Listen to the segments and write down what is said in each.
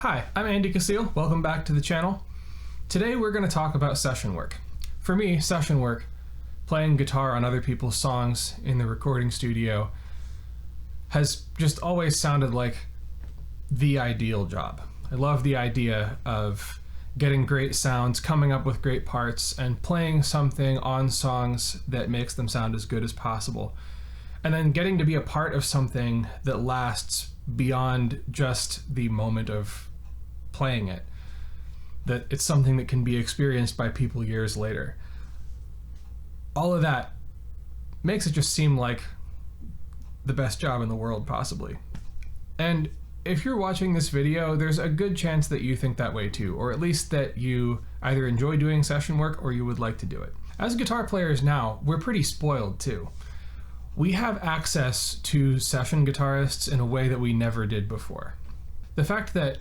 Hi, I'm Andy Casile. Welcome back to the channel. Today we're going to talk about session work. For me, session work, playing guitar on other people's songs in the recording studio, has just always sounded like the ideal job. I love the idea of getting great sounds, coming up with great parts, and playing something on songs that makes them sound as good as possible. And then getting to be a part of something that lasts beyond just the moment of playing it, that it's something that can be experienced by people years later. All of that makes it just seem like the best job in the world, possibly. And if you're watching this video, there's a good chance that you think that way too, or at least that you either enjoy doing session work or you would like to do it. As guitar players now, we're pretty spoiled too. We have access to session guitarists in a way that we never did before. The fact that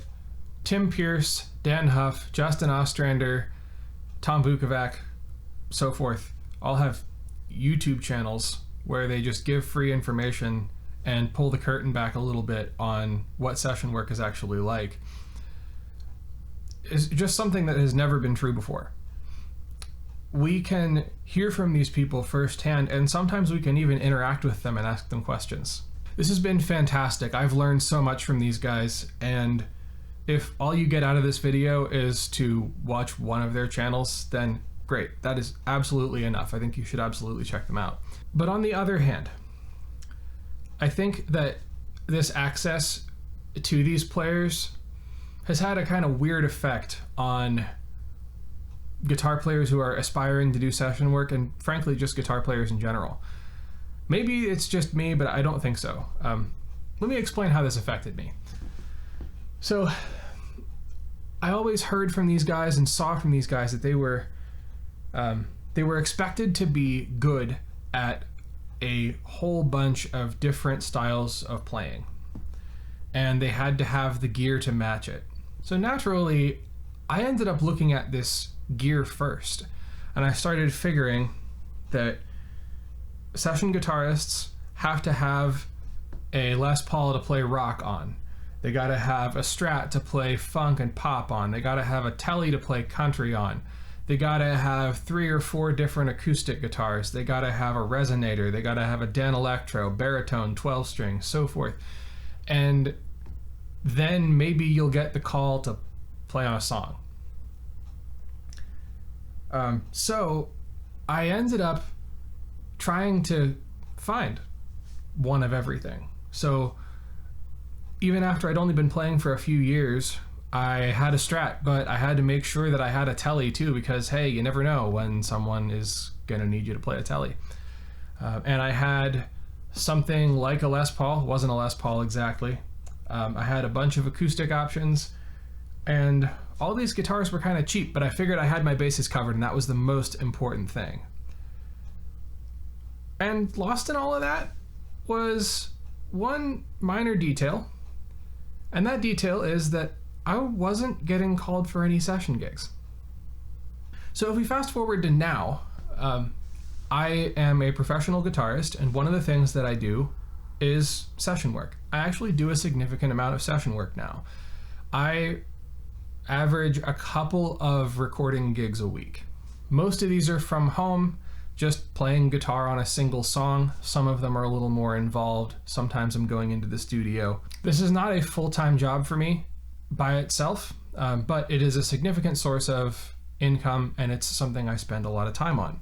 Tim Pierce, Dan Huff, Justin Ostrander, Tom Bukovac, so forth, all have YouTube channels where they just give free information and pull the curtain back a little bit on what session work is actually like is just something that has never been true before. We can hear from these people firsthand, and sometimes we can even interact with them and ask them questions. This has been fantastic. I've learned so much from these guys, and if all you get out of this video is to watch one of their channels, then great. That is absolutely enough. I think you should absolutely check them out. But on the other hand, I think that this access to these players has had a kind of weird effect on guitar players who are aspiring to do session work, and frankly just guitar players in general. Maybe it's just me, but I don't think so. Let me explain how this affected me. So I always heard from these guys and saw from these guys that they were expected to be good at a whole bunch of different styles of playing, and they had to have the gear to match it. So naturally, I ended up looking at this gear first, and I started figuring that session guitarists have to have a Les Paul to play rock on. They gotta have a Strat to play funk and pop on. They gotta have a Tele to play country on. They gotta have 3 or 4 different acoustic guitars. They gotta have a resonator. They gotta have a Dan Electro, baritone, 12 string, so forth. And then maybe you'll get the call to play on a song. So I ended up trying to find one of everything. So even after I'd only been playing for a few years, I had a Strat, but I had to make sure that I had a Tele too, because hey, you never know when someone is gonna need you to play a Tele. And I had something like a Les Paul, wasn't a Les Paul exactly. I had a bunch of acoustic options, and all these guitars were kind of cheap, but I figured I had my bases covered, and that was the most important thing. And lost in all of that was one minor detail, and that detail is that I wasn't getting called for any session gigs. So if we fast forward to now, I am a professional guitarist, and one of the things that I do is session work. I actually do a significant amount of session work now. I average a couple of recording gigs a week. Most of these are from home, just playing guitar on a single song. Some of them are a little more involved. Sometimes I'm going into the studio. This is not a full-time job for me by itself, but it is a significant source of income, and it's something I spend a lot of time on.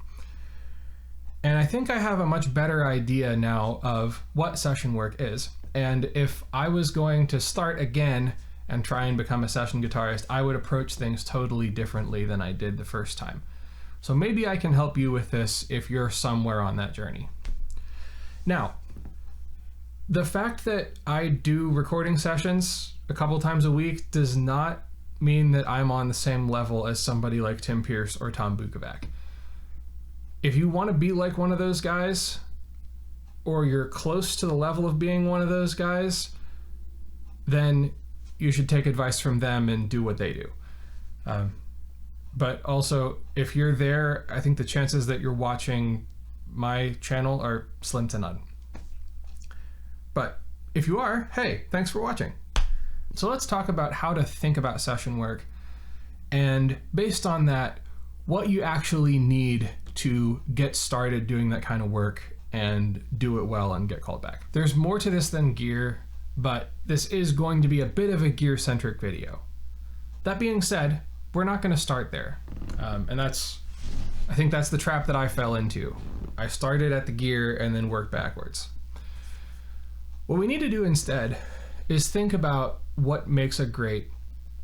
And I think I have a much better idea now of what session work is. And if I was going to start again and try and become a session guitarist, I would approach things totally differently than I did the first time. So maybe I can help you with this if you're somewhere on that journey. Now, the fact that I do recording sessions a couple times a week does not mean that I'm on the same level as somebody like Tim Pierce or Tom Bukovac. If you want to be like one of those guys, or you're close to the level of being one of those guys, then you should take advice from them and do what they do. But also, if you're there, I think the chances that you're watching my channel are slim to none. But if you are, hey, thanks for watching. So let's talk about how to think about session work, and based on that, what you actually need to get started doing that kind of work and do it well and get called back. There's more to this than gear, but this is going to be a bit of a gear-centric video. That being said, we're not going to start there. And I think that's the trap that I fell into. I started at the gear and then worked backwards. What we need to do instead is think about what makes a great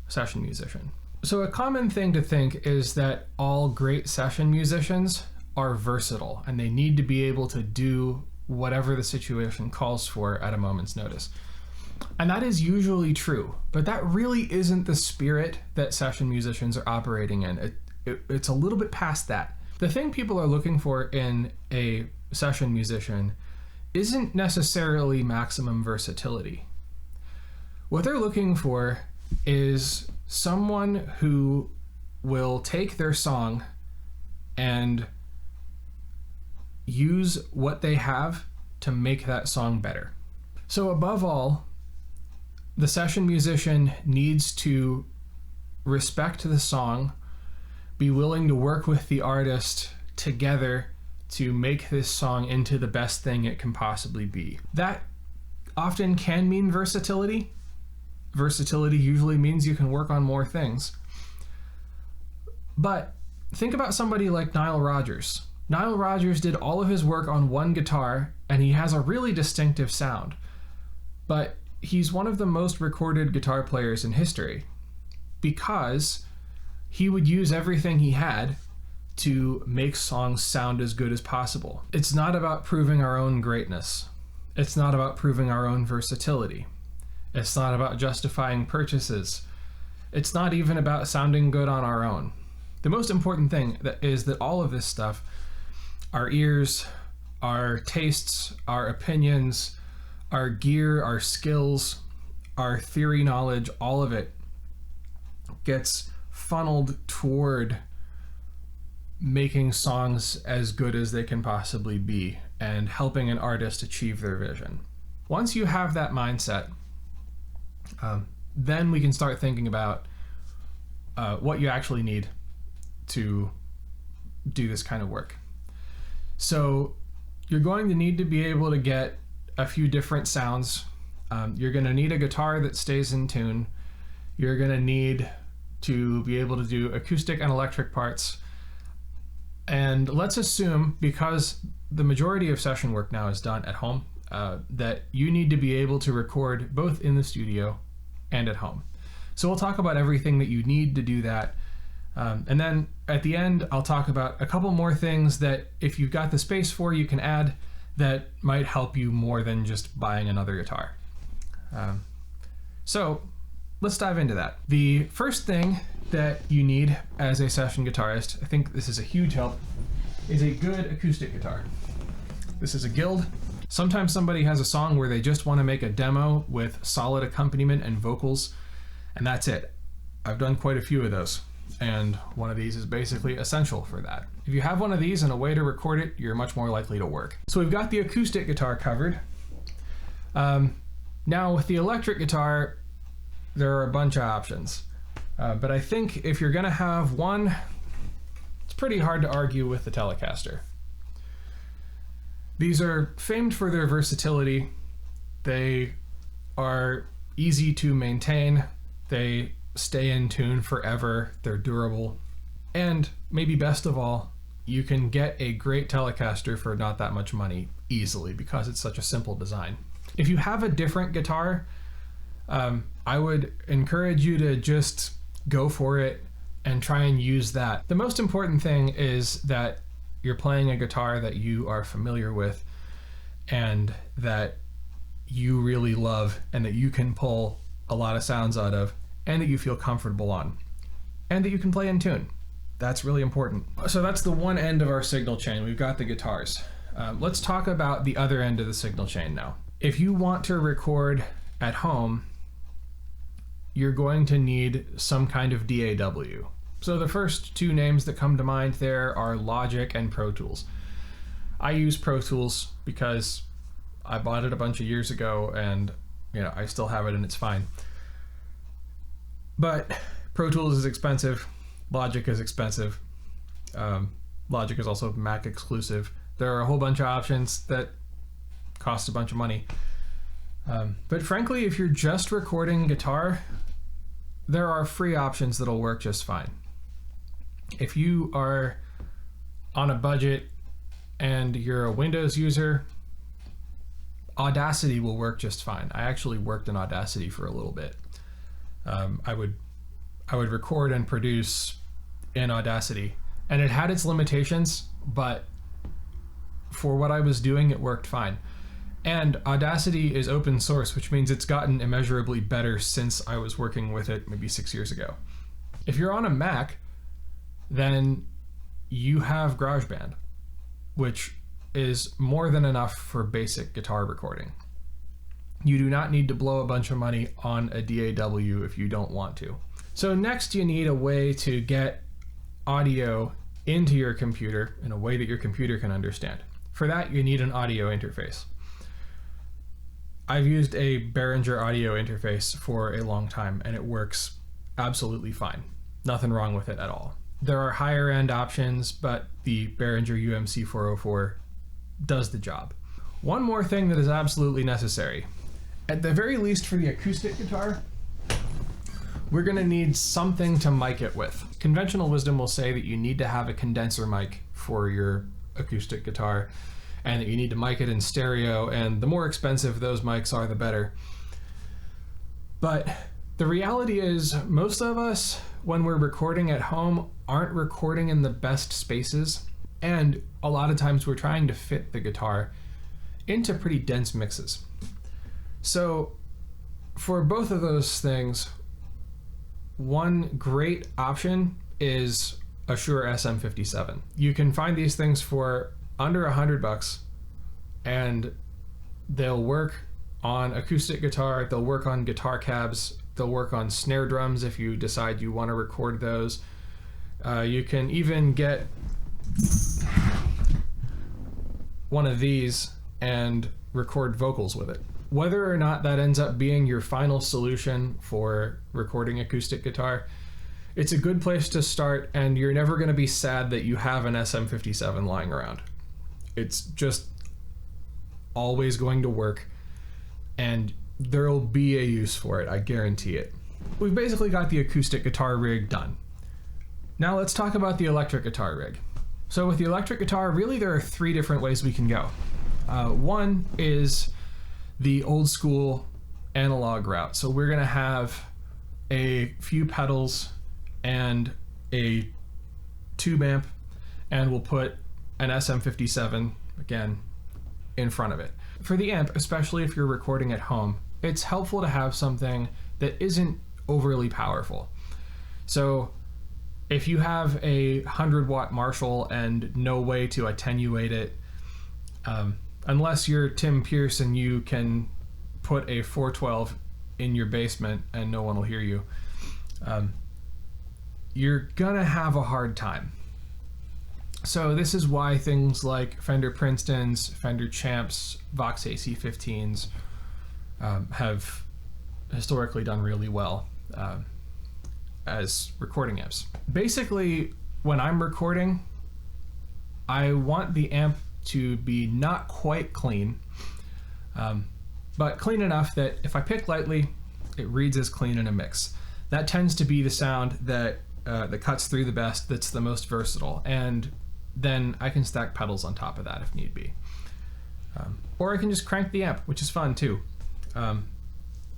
session musician. So a common thing to think is that all great session musicians are versatile and they need to be able to do whatever the situation calls for at a moment's notice. And that is usually true, but that really isn't the spirit that session musicians are operating in. It's a little bit past that. The thing people are looking for in a session musician isn't necessarily maximum versatility. What they're looking for is someone who will take their song and use what they have to make that song better. So above all, the session musician needs to respect the song, be willing to work with the artist together to make this song into the best thing it can possibly be. That often can mean versatility. Versatility usually means you can work on more things. But think about somebody like Nile Rodgers. Nile Rodgers did all of his work on one guitar, and he has a really distinctive sound. But he's one of the most recorded guitar players in history because he would use everything he had to make songs sound as good as possible. It's not about proving our own greatness. It's not about proving our own versatility. It's not about justifying purchases. It's not even about sounding good on our own. The most important thing is that all of this stuff, our ears, our tastes, our opinions, our gear, our skills, our theory knowledge, all of it gets funneled toward making songs as good as they can possibly be and helping an artist achieve their vision. Once you have that mindset, then we can start thinking about what you actually need to do this kind of work. So you're going to need to be able to get a few different sounds. You're going to need a guitar that stays in tune. You're going to need to be able to do acoustic and electric parts. And let's assume, because the majority of session work now is done at home, that you need to be able to record both in the studio and at home. So we'll talk about everything that you need to do that. And then at the end, I'll talk about a couple more things that if you've got the space for, you can add that might help you more than just buying another guitar. So let's dive into that. The first thing that you need as a session guitarist, I think this is a huge help, is a good acoustic guitar. This is a Guild. Sometimes somebody has a song where they just want to make a demo with solid accompaniment and vocals, and that's it. I've done quite a few of those, and one of these is basically essential for that. If you have one of these and a way to record it, you're much more likely to work. So we've got the acoustic guitar covered. Now with the electric guitar, there are a bunch of options. But I think if you're gonna have one, it's pretty hard to argue with the Telecaster. These are famed for their versatility. They are easy to maintain. They stay in tune forever. They're durable. And maybe best of all, you can get a great Telecaster for not that much money easily because it's such a simple design. If you have a different guitar, I would encourage you to just go for it and try and use that. The most important thing is that you're playing a guitar that you are familiar with and that you really love and that you can pull a lot of sounds out of and that you feel comfortable on and that you can play in tune. That's really important. So that's the one end of our signal chain. We've got the guitars. Let's talk about the other end of the signal chain now. If you want to record at home, you're going to need some kind of DAW. So the first two names that come to mind there are Logic and Pro Tools. I use Pro Tools because I bought it a bunch of years ago and I still have it and it's fine. But Pro Tools is expensive. Logic is expensive. Logic is also Mac exclusive. There are a whole bunch of options that cost a bunch of money. But frankly, if you're just recording guitar, there are free options that'll work just fine. If you are on a budget and you're a Windows user, Audacity will work just fine. I actually worked in Audacity for a little bit. I would record and produce in Audacity, and it had its limitations, but for what I was doing, it worked fine. And Audacity is open source, which means it's gotten immeasurably better since I was working with it maybe 6 years ago. If you're on a Mac, then you have GarageBand, which is more than enough for basic guitar recording. You do not need to blow a bunch of money on a DAW if you don't want to. So next you need a way to get audio into your computer in a way that your computer can understand. For that, you need an audio interface. I've used a Behringer audio interface for a long time, and it works absolutely fine. Nothing wrong with it at all. There are higher end options, but the Behringer UMC 404 does the job. One more thing that is absolutely necessary. At the very least for the acoustic guitar, we're gonna need something to mic it with. Conventional wisdom will say that you need to have a condenser mic for your acoustic guitar, and that you need to mic it in stereo, and the more expensive those mics are, the better. But the reality is, most of us, when we're recording at home, aren't recording in the best spaces, and a lot of times we're trying to fit the guitar into pretty dense mixes. So for both of those things, one great option is a Shure SM57. You can find these things for under $100, and they'll work on acoustic guitar, they'll work on guitar cabs, they'll work on snare drums if you decide you want to record those. You can even get one of these and record vocals with it. Whether or not that ends up being your final solution for recording acoustic guitar, it's a good place to start, and you're never going to be sad that you have an SM57 lying around. It's just always going to work, and there'll be a use for it, I guarantee it. We've basically got the acoustic guitar rig done. Now let's talk about the electric guitar rig. So with the electric guitar, really there are three different ways we can go. One is the old school analog route. So we're gonna have a few pedals and a tube amp, and we'll put an SM57, again, in front of it. For the amp, especially if you're recording at home, it's helpful to have something that isn't overly powerful. So if you have a 100-watt Marshall and no way to attenuate it, unless you're Tim Pierce and you can put a 412 in your basement and no one will hear you, you're gonna have a hard time. So this is why things like Fender Princetons, Fender Champs, Vox AC15s have historically done really well as recording amps. Basically, when I'm recording, I want the amp to be not quite clean, but clean enough that if I pick lightly, it reads as clean in a mix. That tends to be the sound that cuts through the best, that's the most versatile, and then I can stack pedals on top of that if need be. Or I can just crank the amp, which is fun too.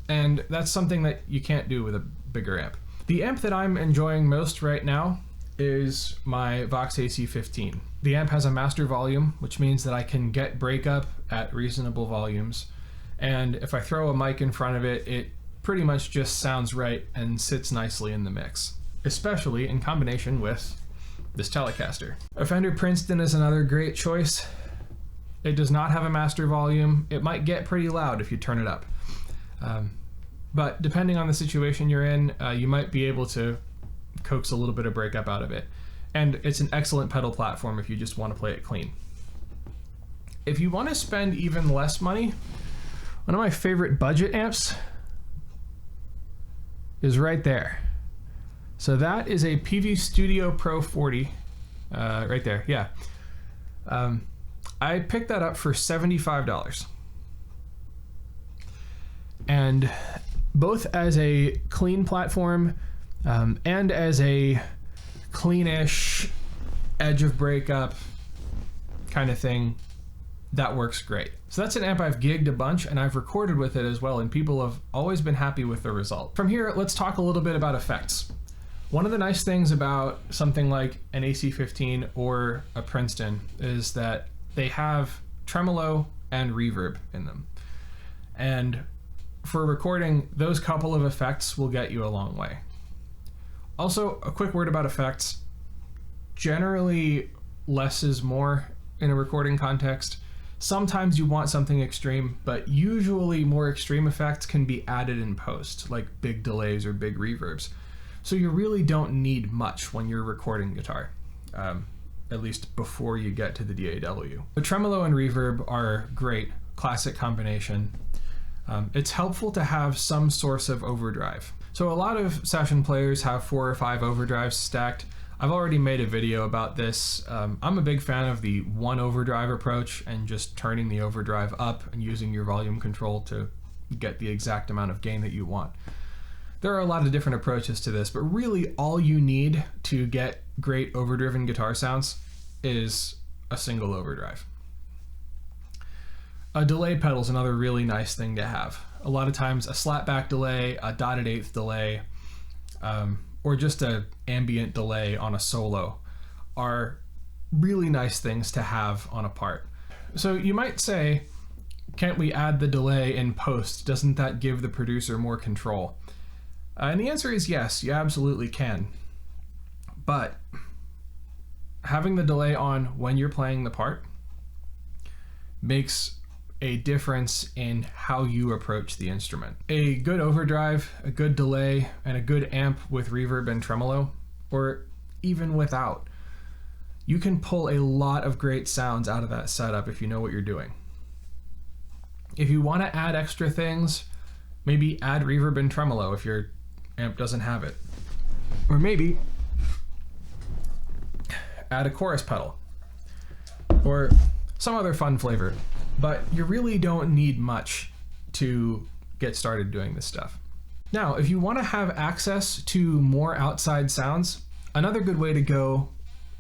And that's something that you can't do with a bigger amp. The amp that I'm enjoying most right now is my Vox AC15. The amp has a master volume, which means that I can get breakup at reasonable volumes. And if I throw a mic in front of it, it pretty much just sounds right and sits nicely in the mix, especially in combination with this Telecaster. A Fender Princeton is another great choice. It does not have a master volume. It might get pretty loud if you turn it up. But depending on the situation you're in, you might be able to coax a little bit of breakup out of it. And it's an excellent pedal platform if you just want to play it clean. If you want to spend even less money, one of my favorite budget amps is right there. So that is a PV Studio Pro 40, right there, yeah. I picked that up for $75. And both as a clean platform and as a cleanish edge of breakup kind of thing, that works great. So that's an amp I've gigged a bunch and I've recorded with it as well, and people have always been happy with the result. From here, let's talk a little bit about effects. One of the nice things about something like an AC-15 or a Princeton is that they have tremolo and reverb in them. And for recording, those couple of effects will get you a long way. Also, a quick word about effects. Generally, less is more in a recording context. Sometimes you want something extreme, but usually more extreme effects can be added in post, like big delays or big reverbs. So you really don't need much when you're recording guitar, at least before you get to the DAW. The tremolo and reverb are great, classic combination. It's helpful to have some source of overdrive. So a lot of session players have 4 or 5 overdrives stacked. I've already made a video about this. I'm a big fan of the one overdrive approach and just turning the overdrive up and using your volume control to get the exact amount of gain that you want. There are a lot of different approaches to this, but really all you need to get great overdriven guitar sounds is a single overdrive. A delay pedal is another really nice thing to have. A lot of times a slapback delay, a dotted eighth delay, or just an ambient delay on a solo are really nice things to have on a part. So you might say, can't we add the delay in post? Doesn't that give the producer more control? And the answer is yes, you absolutely can. But having the delay on when you're playing the part makes a difference in how you approach the instrument. A good overdrive, a good delay, and a good amp with reverb and tremolo, or even without, you can pull a lot of great sounds out of that setup if you know what you're doing. If you want to add extra things, maybe add reverb and tremolo if your amp doesn't have it. Or maybe add a chorus pedal or some other fun flavor. But you really don't need much to get started doing this stuff. Now, if you want to have access to more outside sounds, another good way to go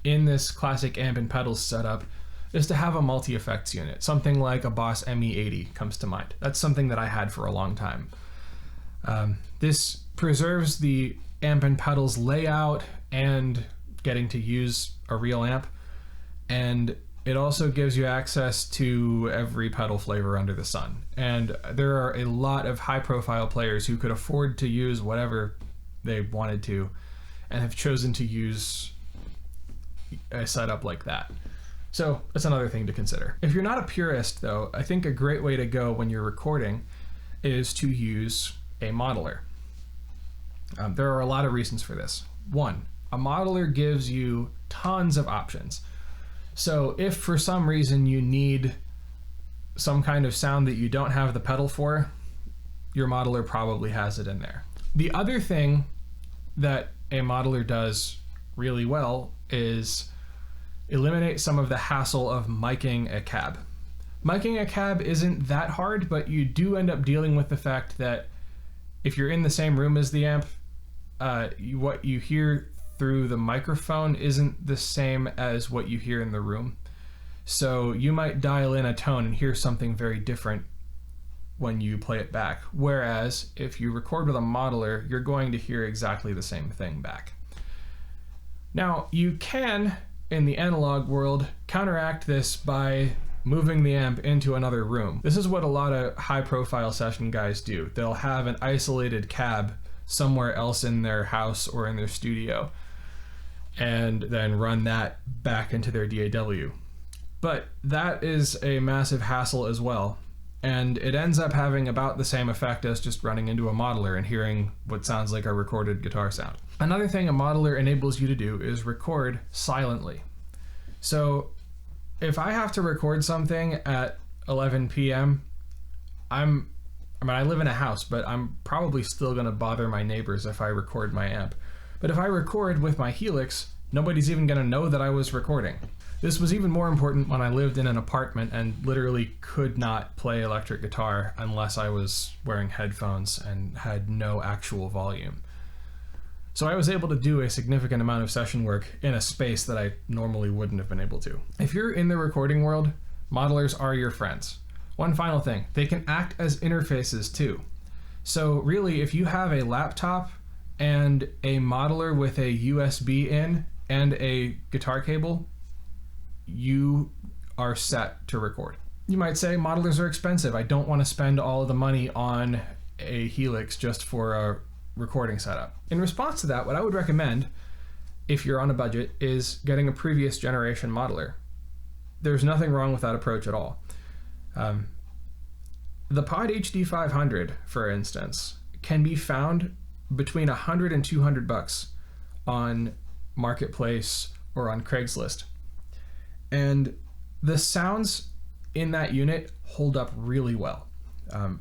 in this classic amp and pedals setup is to have a multi-effects unit. Something like a Boss ME80 comes to mind. That's something that I had for a long time. This preserves the amp and pedals layout and getting to use a real amp, and it also gives you access to every pedal flavor under the sun. And there are a lot of high-profile players who could afford to use whatever they wanted to and have chosen to use a setup like that. So that's another thing to consider. If you're not a purist, though, I think a great way to go when you're recording is to use a modeler. There are a lot of reasons for this. One, a modeler gives you tons of options. So if for some reason you need some kind of sound that you don't have the pedal for, your modeler probably has it in there. The other thing that a modeler does really well is eliminate some of the hassle of miking a cab. Miking a cab isn't that hard, but you do end up dealing with the fact that if you're in the same room as the amp, what you hear through the microphone isn't the same as what you hear in the room. So you might dial in a tone and hear something very different when you play it back. Whereas if you record with a modeler, you're going to hear exactly the same thing back. Now, you can, in the analog world, counteract this by moving the amp into another room. This is what a lot of high-profile session guys do. They'll have an isolated cab somewhere else in their house or in their studio, and then run that back into their DAW. But that is a massive hassle as well, and it ends up having about the same effect as just running into a modeler and hearing what sounds like a recorded guitar sound. Another thing a modeler enables you to do is record silently. So if I have to record something at 11 p.m., I live in a house, but I'm probably still gonna bother my neighbors if I record my amp. But if I record with my Helix, nobody's even going to know that I was recording. This was even more important when I lived in an apartment and literally could not play electric guitar unless I was wearing headphones and had no actual volume. So I was able to do a significant amount of session work in a space that I normally wouldn't have been able to. If you're in the recording world, modelers are your friends. One final thing, they can act as interfaces too. So really, if you have a laptop and a modeler with a USB in and a guitar cable, you are set to record. You might say, modelers are expensive. I don't want to spend all of the money on a Helix just for a recording setup. In response to that, what I would recommend, if you're on a budget, is getting a previous generation modeler. There's nothing wrong with that approach at all. The Pod HD 500, for instance, can be found between $100 and $200 on Marketplace or on Craigslist. And the sounds in that unit hold up really well.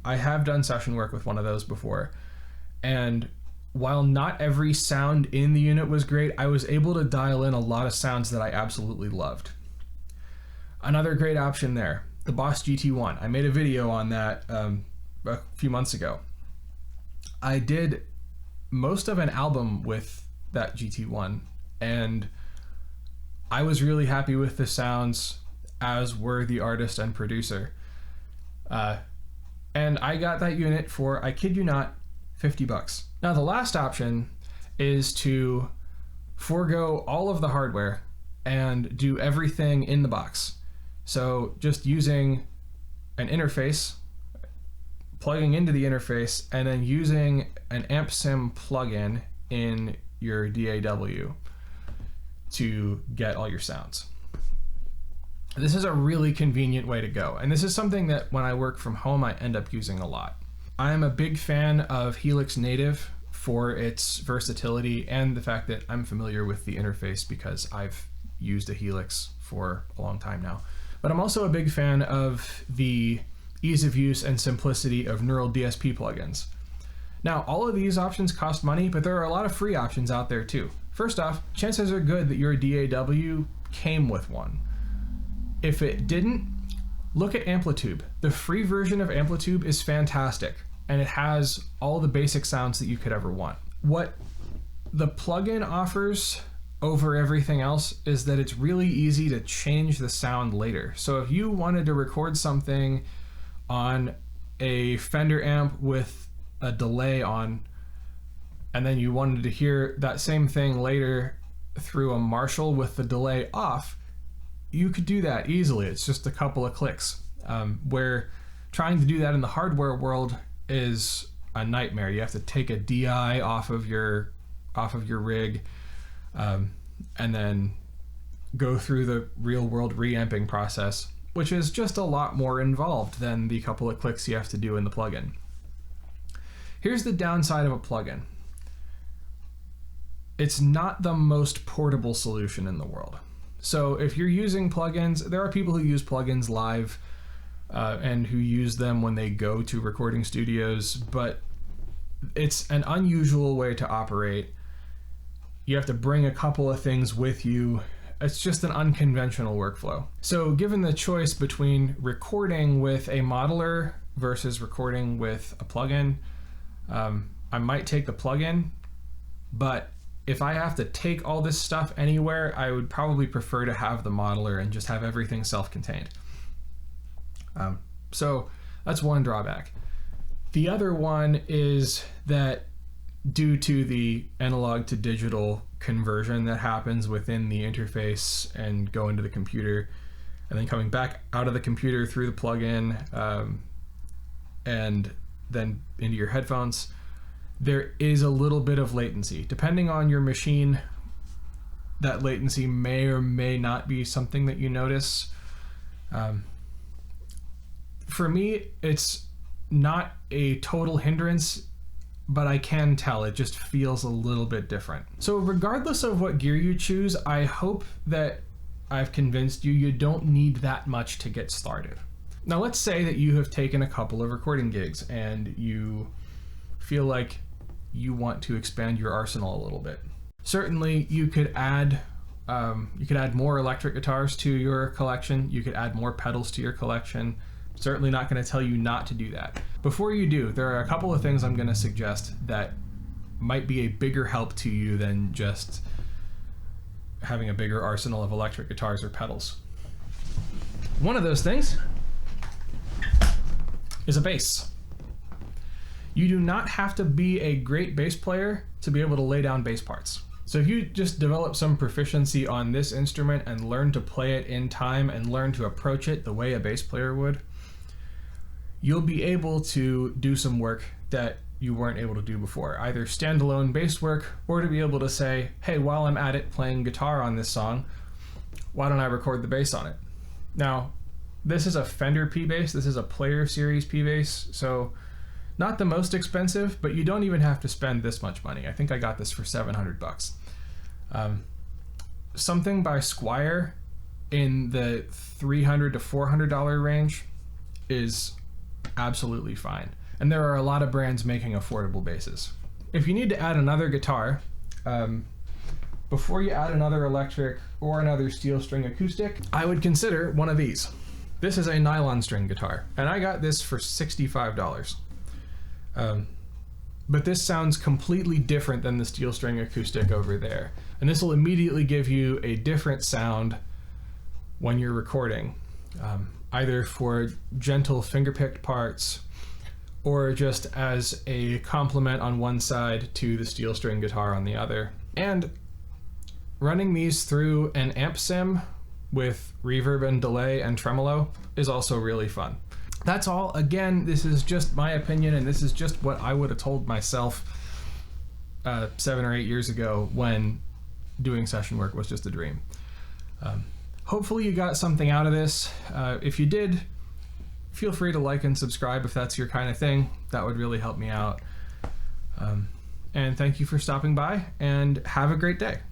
I have done session work with one of those before, and while not every sound in the unit was great, I was able to dial in a lot of sounds that I absolutely loved. Another great option there, the Boss GT1. I made a video on that a few months ago. I did most of an album with that GT1, and I was really happy with the sounds, as were the artist and producer. And I got that unit for, I kid you not, $50. Now the last option is to forego all of the hardware and do everything in the box. So just using an interface, plugging into the interface, and then using an amp sim plugin in your DAW to get all your sounds. This is a really convenient way to go, and this is something that when I work from home I end up using a lot. I am a big fan of Helix Native for its versatility and the fact that I'm familiar with the interface because I've used a Helix for a long time now. But I'm also a big fan of the ease of use and simplicity of Neural DSP plugins. Now, all of these options cost money, but there are a lot of free options out there too. First off, chances are good that your DAW came with one. If it didn't, look at Amplitube. The free version of Amplitube is fantastic, and it has all the basic sounds that you could ever want. What the plugin offers over everything else is that it's really easy to change the sound later. So if you wanted to record something on a Fender amp with a delay on, and then you wanted to hear that same thing later through a Marshall with the delay off, you could do that easily. It's just a couple of clicks. Where trying to do that in the hardware world is a nightmare. You have to take a DI off of your rig, and then go through the real world reamping process, which is just a lot more involved than the couple of clicks you have to do in the plugin. Here's the downside of a plugin. It's not the most portable solution in the world. So if you're using plugins, there are people who use plugins live and who use them when they go to recording studios, but it's an unusual way to operate. You have to bring a couple of things with you. It's just an unconventional workflow. So given the choice between recording with a modeler versus recording with a plugin, I might take the plugin, but if I have to take all this stuff anywhere, I would probably prefer to have the modeler and just have everything self-contained. So that's one drawback. The other one is that due to the analog to digital conversion that happens within the interface and go into the computer and then coming back out of the computer through the plugin and then into your headphones, there is a little bit of latency. Depending on your machine, that latency may or may not be something that you notice. For me, it's not a total hindrance, but I can tell it just feels a little bit different. So regardless of what gear you choose, I hope that I've convinced you you don't need that much to get started. Now let's say that you have taken a couple of recording gigs and you feel like you want to expand your arsenal a little bit. Certainly you could add more electric guitars to your collection. You could add more pedals to your collection. Certainly not going to tell you not to do that. Before you do, there are a couple of things I'm going to suggest that might be a bigger help to you than just having a bigger arsenal of electric guitars or pedals. One of those things is a bass. You do not have to be a great bass player to be able to lay down bass parts. So if you just develop some proficiency on this instrument and learn to play it in time and learn to approach it the way a bass player would, you'll be able to do some work that you weren't able to do before, either standalone bass work or to be able to say, hey, while I'm at it playing guitar on this song, why don't I record the bass on it? Now, this is a Fender P bass, this is a Player Series P bass, so not the most expensive, but you don't even have to spend this much money. I think I got this for $700. Something by Squier in the $300 to $400 range is absolutely fine. And there are a lot of brands making affordable basses. If you need to add another guitar, before you add another electric or another steel string acoustic, I would consider one of these. This is a nylon string guitar, and I got this for $65. But this sounds completely different than the steel string acoustic over there. And this will immediately give you a different sound when you're recording, either for gentle finger-picked parts or just as a complement on one side to the steel string guitar on the other. And running these through an amp sim with reverb and delay and tremolo is also really fun. That's all. Again, this is just my opinion, and this is just what I would have told myself 7 or 8 years ago when doing session work was just a dream. Hopefully you got something out of this. If you did, feel free to like and subscribe if that's your kind of thing. That would really help me out. And thank you for stopping by, and have a great day.